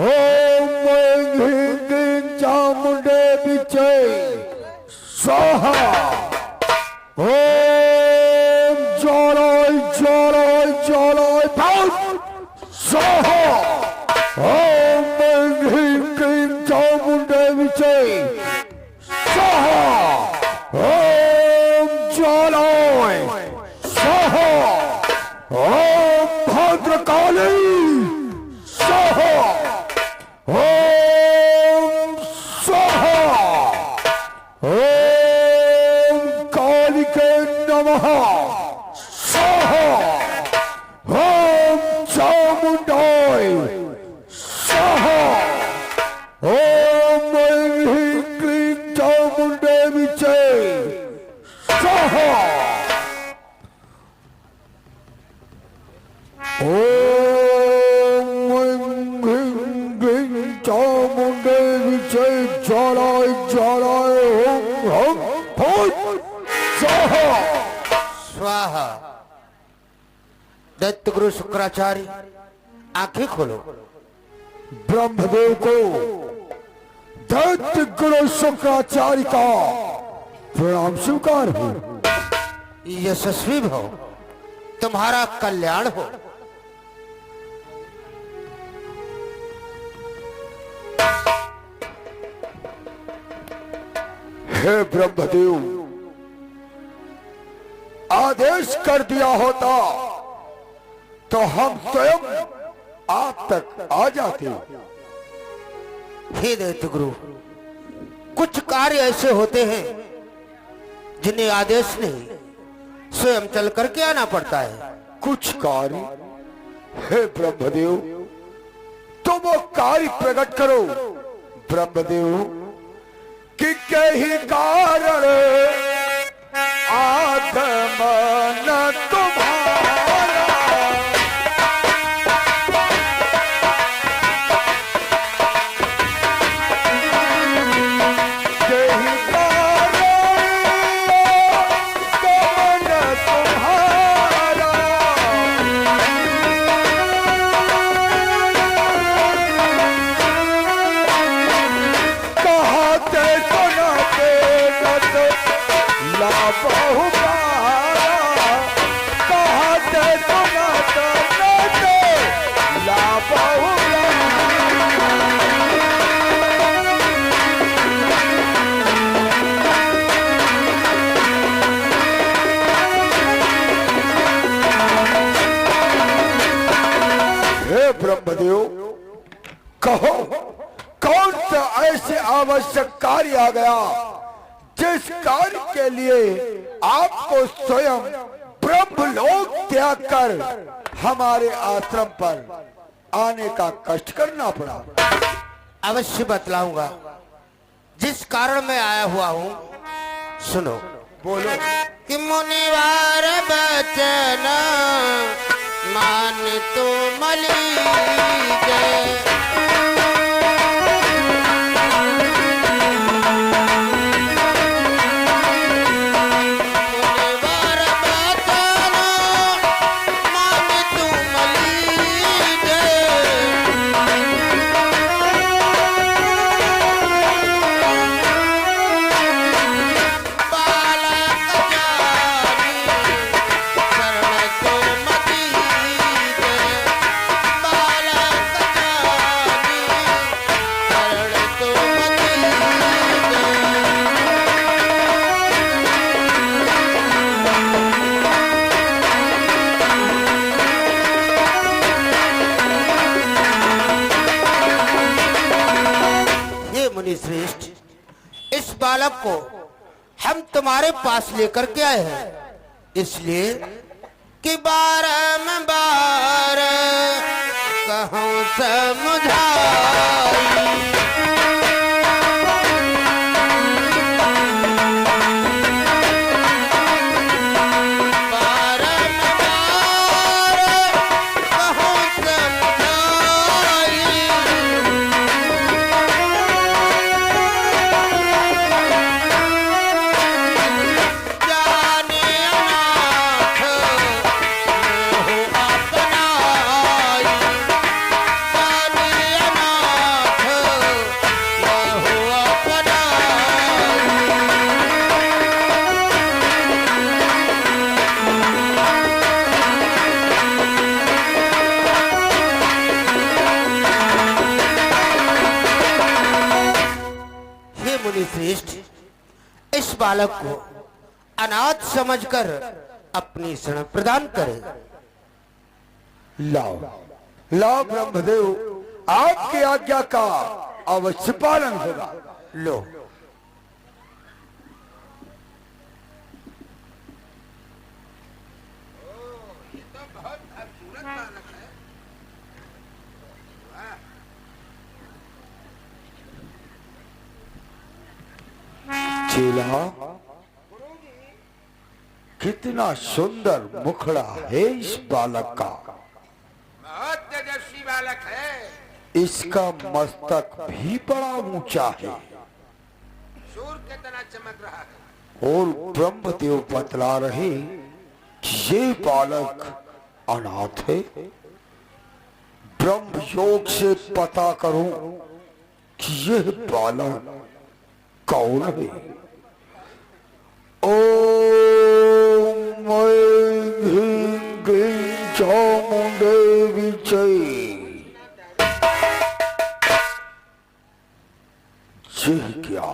ओम ह्रीं क्लीं चामुंडे विचे स्वाहा। ओम ज्वालाय ज्वालाय ज्वालाय भौत स्वाहा। ओम ह्रीं क्लीं चामुंडे विचे स्वाहा। ओम ज्वालाय स्वाहा। ओम भद्रकाली स्वाहा। ओम स्वाहा। ओम कालिके नमः स्वाहा। ओम चामुंडाय स्वाहा। ओम ह्रीं क्लीं चामुंडे विचे स्वाहा। ओम ह्रीं क्लीं चामुंडे विचे ज्वालाय ज्वालाय ओम हम भूत स्वाहा। स्वाहा। दैत्य गुरु शुक्राचार्य आंखें खोलो। ब्रह्मदेव को दैत्य गुरु शुक्राचार्य का प्रणाम स्वीकार हो। यशस्वी भव, तुम्हारा कल्याण हो। हे ब्रह्मदेव, आदेश कर दिया होता तो हम स्वयं आप तक आ जाते। हे दैत्य गुरु, कुछ कार्य ऐसे होते हैं जिन्हें आदेश नहीं स्वयं चल करके आना पड़ता है। कुछ कार्य, हे ब्रह्मदेव, तो वो कार्य प्रकट करो। ब्रह्मदेव, कि कहीं कारण आगमन तुम्हारा, कहीं कारण आगमन तुम्हारा, कहते सुनाते नत लाभहु पारा, कहते सुनाते नत लाभहु पारा। हे ब्रह्मदेव, कहो कौन सा ऐसे आवश्यक कार्य आ गया जिस कार्य के लिए आपको स्वयं ब्रह्मलोक त्याग कर हमारे आश्रम पर आने का कष्ट करना पड़ा। अवश्य बतलाऊंगा। जिस कारण मैं आया हुआ हूँ, सुनो। बोलो। कि मुनिवार बचन मान तो मलीजे, श्रेष्ठ, इस बालक को हम तुम्हारे पास लेकर के आए हैं, इसलिए कि बारंबार कहूं समझाई, श्रेष्ठ इस बालक को अनाथ समझकर अपनी शरण प्रदान करे। लाओ लाओ ब्रह्मदेव, आपकी आज्ञा का अवश्य पालन होगा। लो। चेला, कितना सुंदर मुखड़ा है इस बालक का। बहुत तेजस्वी बालक है। इसका मस्तक भी बड़ा ऊंचा है सूर्य की तरह चमक रहा है। और ब्रह्मदेव बतला रहे कि ये बालक अनाथ है। ब्रह्म योग से पता करूं कि यह बालक कौन है। ओम ऐं ह्रीं चामुंडे विजय। यह क्या,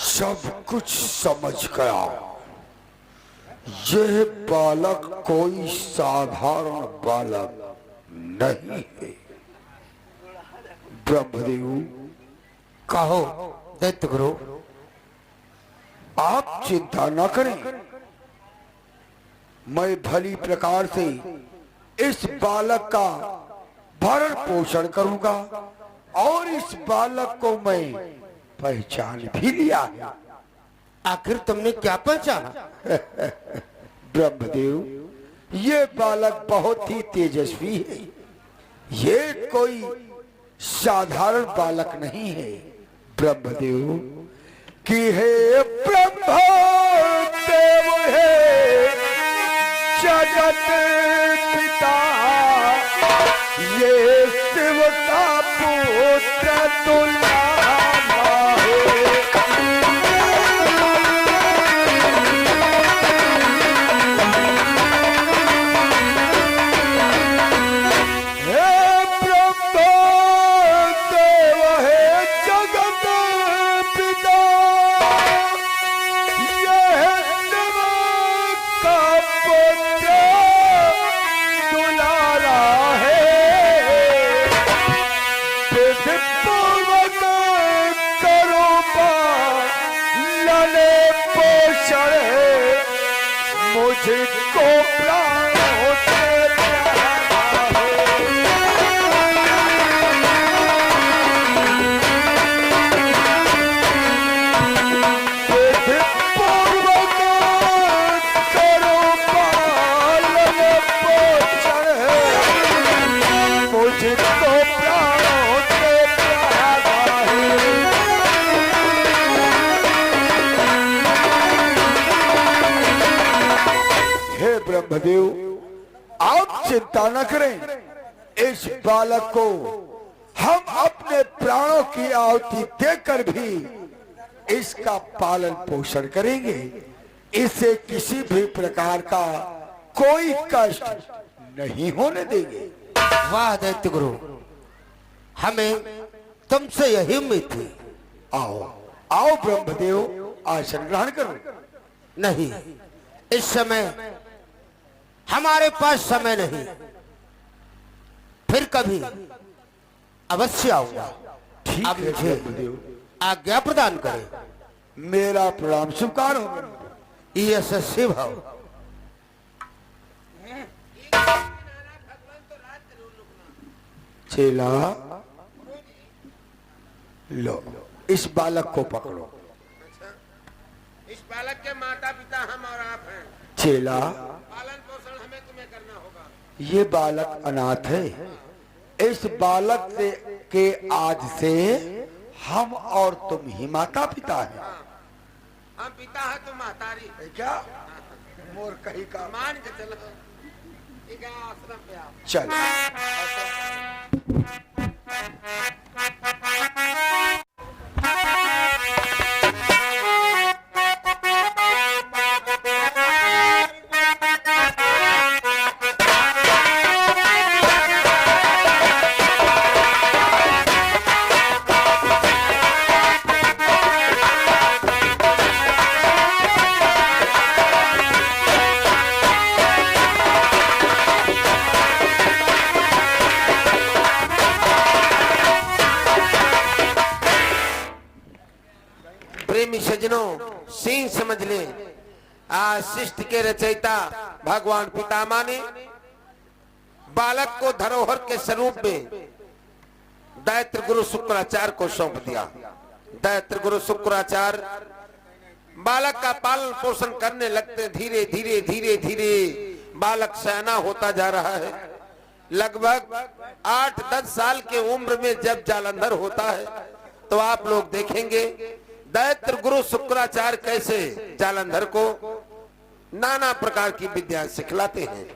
सब कुछ समझ गया। यह बालक कोई साधारण बालक नहीं है। ब्रह्मदेव, कहो दैत्य गुरु। आप चिंता न करें, मैं भली प्रकार से इस बालक का भरण पोषण करूंगा और इस बालक को मैं पहचान भी लिया है। आखिर तुमने क्या पहचाना? ब्रह्मदेव, ये बालक बहुत ही तेजस्वी है। ये कोई साधारण बालक नहीं है। ब्रह्मदेव कि हे ब्रह्म देव है जगत पिता, ये शिव का पुत्र दुलारा है। मुझको प्राणों से प्यारा है। पूर्वक करो पालन पोषण है, मुझको प्राणों से प्यारा है। हे ब्रह्मदेव, आप चिंता न करें। इस बालक को हम अपने प्राणों की आहुति देकर भी इसका पालन पोषण करेंगे। इसे किसी भी प्रकार का कोई कष्ट नहीं होने देंगे। वाह दैत्य गुरु, हमें तुमसे यही उम्मीद थी। आओ आओ ब्रह्मदेव, आसन ग्रहण करो। नहीं, इस समय हमारे पास समय नहीं। फिर कभी अवश्य आऊंगा। ठीक अब है मुझे ब्रह्मदेव, आज्ञा प्रदान करें। मेरा प्रणाम स्वीकार हो। यशस्वी भाव। चेला, लो इस बालक को पकड़ो। इस बालक के माता पिता हम और आप हैं। चेला, पालन पोषण हमें तुम्हें करना होगा। ये बालक अनाथ है। इस बालक से के आज से हम और तुम ही माता पिता हैं। हम पिता है तुम महतारी है। क्या मोर कही का मान के चलो। ठीक है, आश्रम पे आओ। चल। सजनों सिंह समझ ले। आज सृष्टि के रचयिता भगवान पितामह ने बालक को धरोहर के स्वरूप में दैत्र गुरु शुक्राचार्य को सौंप दिया। दैत्र गुरु शुक्राचार्य बालक का पालन पोषण करने लगते। धीरे धीरे धीरे धीरे बालक सयाना होता जा रहा है। लगभग 8-10 साल के उम्र में जब जालंधर होता है तो आप लोग देखेंगे दैत्र गुरु शुक्राचार्य कैसे जालंधर को नाना प्रकार की विद्या सिखलाते हैं।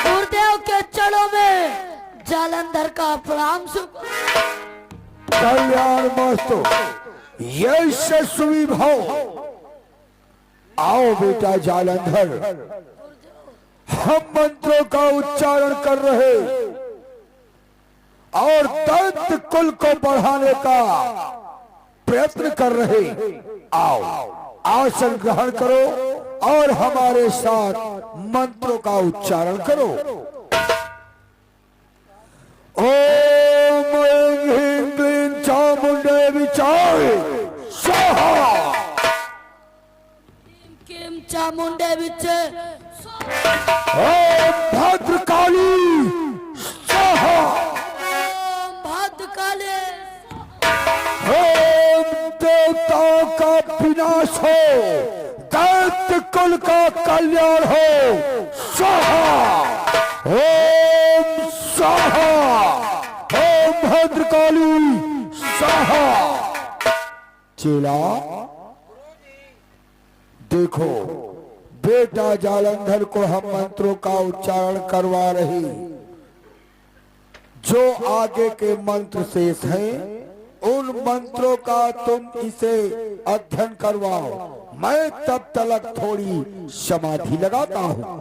गुरुदेव के चरणों में जालंधर का प्रणाम। कल्याण मस्तु यशस्वी भव। आओ बेटा जालंधर, हम मंत्रों का उच्चारण कर रहे और दैत्य कुल को बढ़ाने का प्रयत्न कर रहे। आओ आसन ग्रहण करो और हमारे साथ मंत्रों का उच्चारण करो। ओम ह्रीं क्लीं चामुंडे विचाय स्वाहा। किम चामुंडे विचे ओम भद्रकाली स्वाहा। ओम भद्रकाली। ओम देवताओं का विनाश हो, दैत्य कुल का कल्याण हो स्वाहा। ओम स्वाहा। ओम भद्रकाली स्वाहा। चेला देखो, बेटा जालंधर को हम मंत्रों का उच्चारण करवा रही। जो आगे के मंत्र शेष हैं उन मंत्रों का तुम इसे अध्ययन करवाओ, मैं तब तक थोड़ी समाधि लगाता हूँ।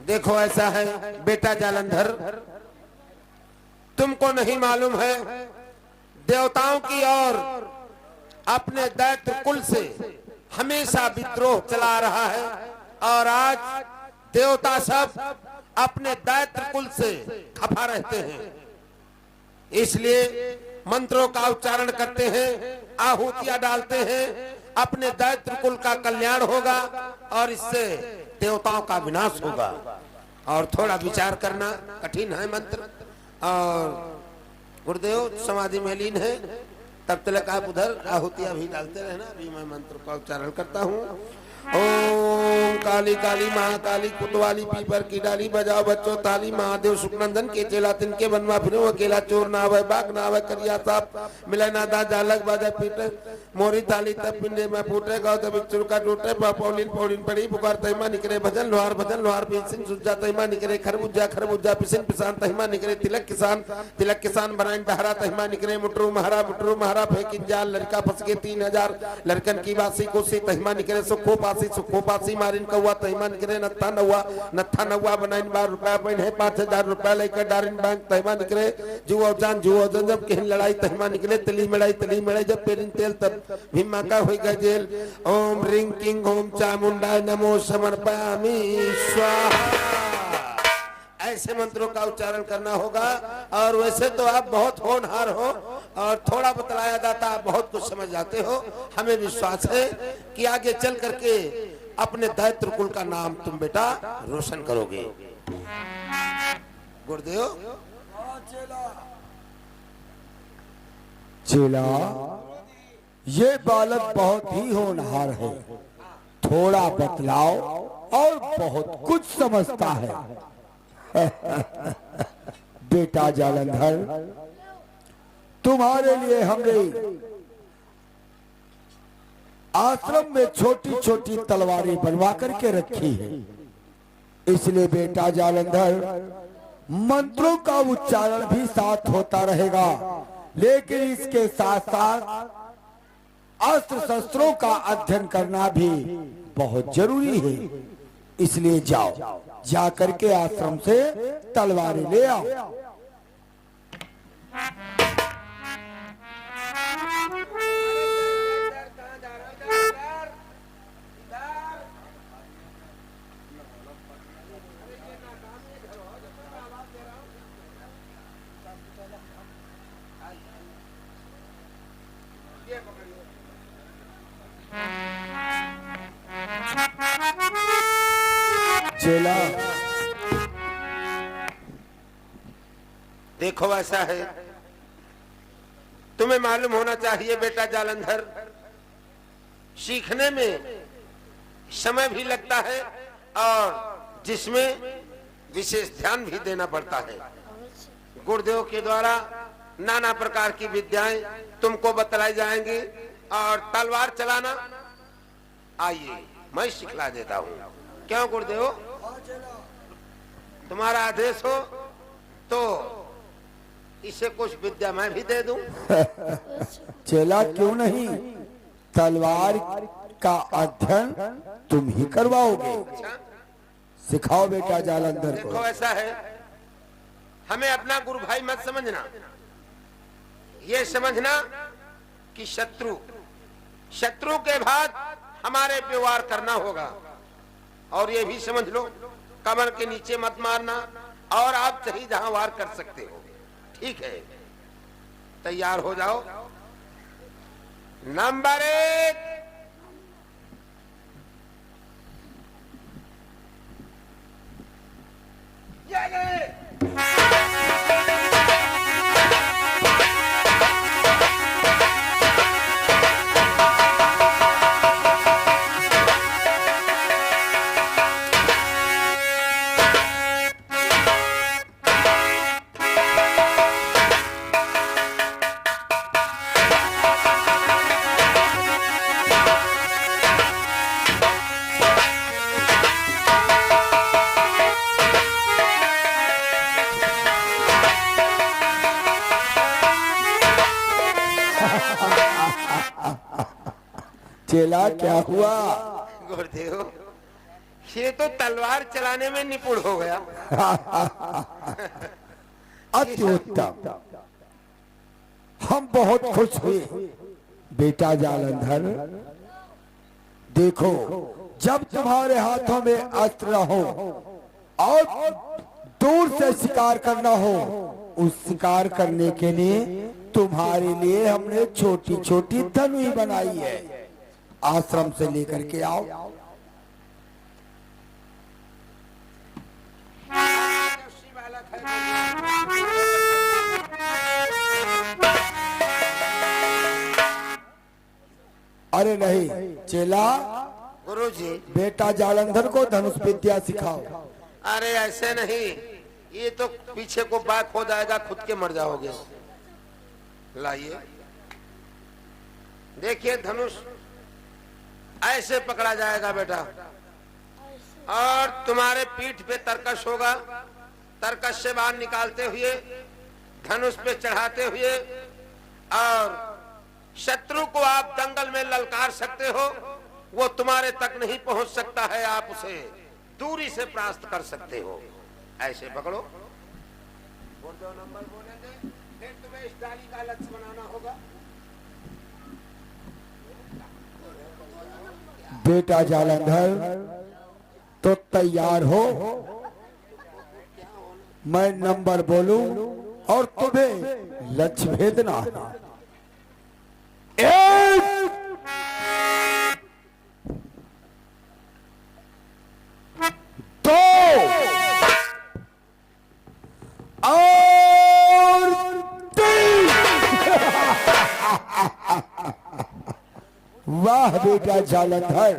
देखो ऐसा है बेटा जालंधर, तुमको नहीं मालूम है देवताओं की और अपने दैत्य कुल से हमेशा विद्रोह चला रहा है और आज देवता सब अपने दैत्य कुल से खफा रहते हैं। इसलिए मंत्रों का उच्चारण करते हैं, आहुतियां डालते हैं, अपने दैत्य कुल का कल्याण होगा और इससे देवताओं का विनाश होगा। और थोड़ा विचार करना कठिन है मंत्र। और गुरुदेव समाधि में लीन है, तब तक आप उधर आहुतियां भी डालते रहना। अभी मैं मंत्र का उच्चारण करता हूँ। ओम काली काली महाकाली कुतवाली पीपर की डाली बजाओ बच्चों ताली। महादेव सुखनंदन के चेला तिनके बनवा फिरो अकेला चोर ना आवे बाग ना आवे करिया साप मिले ना दा जालक बाजा पीटे मोरी ताली तब पिंडे में फूटे गाँव तब बिच्छू का टूटे पौलिन पौलिन पड़ी पुकार तहिमा निकले भजन लोहार पिसिन सुजा तहिमा निकले खरबूजा पिसिन पिसान तहिमा निकले तिलक किसान बनाइन बहरा तहिमा निकले मुटरू महारा फेंकिन जाल लड़का फंस के 3000 लड़कन की वासी कोसी तहिमा निकले सुखो पासी मारिन कौआ तहिमा निकले नत्था नौवा बनाइन 12 रुपया पहन है 5000 रुपया लेकर डारिन बैंक तहिमा निकले जुओ जान जब कहन लड़ाई तहिमा निकले तली मड़ाई जब पेरिन तेल तब भीमा का हो गया जेल। ओम रिंग किंग ओम चामुंडाय नमो समर्पयामि स्वाहा। ऐसे मंत्रों का उच्चारण करना होगा। और वैसे तो आप बहुत होनहार हो और थोड़ा बतलाया जाता आप बहुत कुछ समझ जाते हो। हमें विश्वास है कि आगे चल करके अपने दैत्र कुल का नाम तुम बेटा रोशन करोगे। गुरुदेव चेला, ये बालक बहुत ही होनहार है, थोड़ा बतलाओ और बहुत कुछ समझता है। बेटा जालंधर, तुम्हारे लिए हमने आश्रम में छोटी छोटी तलवारें बनवा करके रखी है। इसलिए बेटा जालंधर, मंत्रों का उच्चारण भी साथ होता रहेगा, लेकिन इसके साथ साथ अस्त्र शस्त्रों का अध्ययन करना भी बहुत जरूरी है। इसलिए जाओ, जा करके आश्रम से तलवारें ले आओ। चेला, देखो ऐसा है, तुम्हें मालूम होना चाहिए बेटा जालंधर, सीखने में समय भी लगता है और जिसमें विशेष ध्यान भी देना पड़ता है। गुरुदेव के द्वारा नाना प्रकार की विद्याएं तुमको बतलाई जाएंगी और तलवार चलाना आइए मैं सिखला देता हूँ। क्यों गुरुदेव, तुम्हारा आदेश हो तो इसे कुछ विद्या मैं भी दे दूं। चेला क्यों नहीं, तलवार का अध्ययन तुम ही करवाओगे। सिखाओ बेटा जालंधर को। देखो ऐसा है, हमें अपना गुरु भाई मत समझना, ये समझना कि शत्रु के बाद हमारे पे वार करना होगा। और ये भी समझ लो, कमर के नीचे मत मारना और आप सही जहां वार कर सकते हो। ठीक है, तैयार हो जाओ। नंबर 1, चेला क्या हुआ? गुरुदेव, ये तो तलवार चलाने में निपुण हो गया। अति उत्तम, हम बहुत खुश हुए बेटा जालंधर। देखो, जब तुम्हारे हाथों में अस्त्र हो और दूर से शिकार करना हो, उस शिकार करने के लिए तुम्हारे लिए हमने छोटी छोटी धनुई बनाई है। आश्रम से लेकर के आओ। अरे नहीं चेला, गुरुजी, बेटा जालंधर को धनुष विद्या सिखाओ। अरे ऐसे नहीं, ये तो पीछे को बैक हो जाएगा, खुद के मर जाओगे। लाइए, देखिए धनुष ऐसे पकड़ा जाएगा बेटा, और तुम्हारे पीठ पे तरकश होगा। तरकश से बाहर निकालते हुए धनुष पे चढ़ाते हुए, और शत्रु को आप दंगल में ललकार सकते हो। वो तुम्हारे तक नहीं पहुंच सकता है, आप उसे दूरी से परास्त कर सकते हो। ऐसे पकड़ो, नंबर बोलेंगे, फिर तुम्हें इस डाली का लक्ष्य बनाना होगा। बेटा जालंधर, तो तैयार हो, मैं नंबर बोलूं और तुम्हें लक्ष्य भेदना है। 1, 2 और 3। वाह बेटा जालंधर,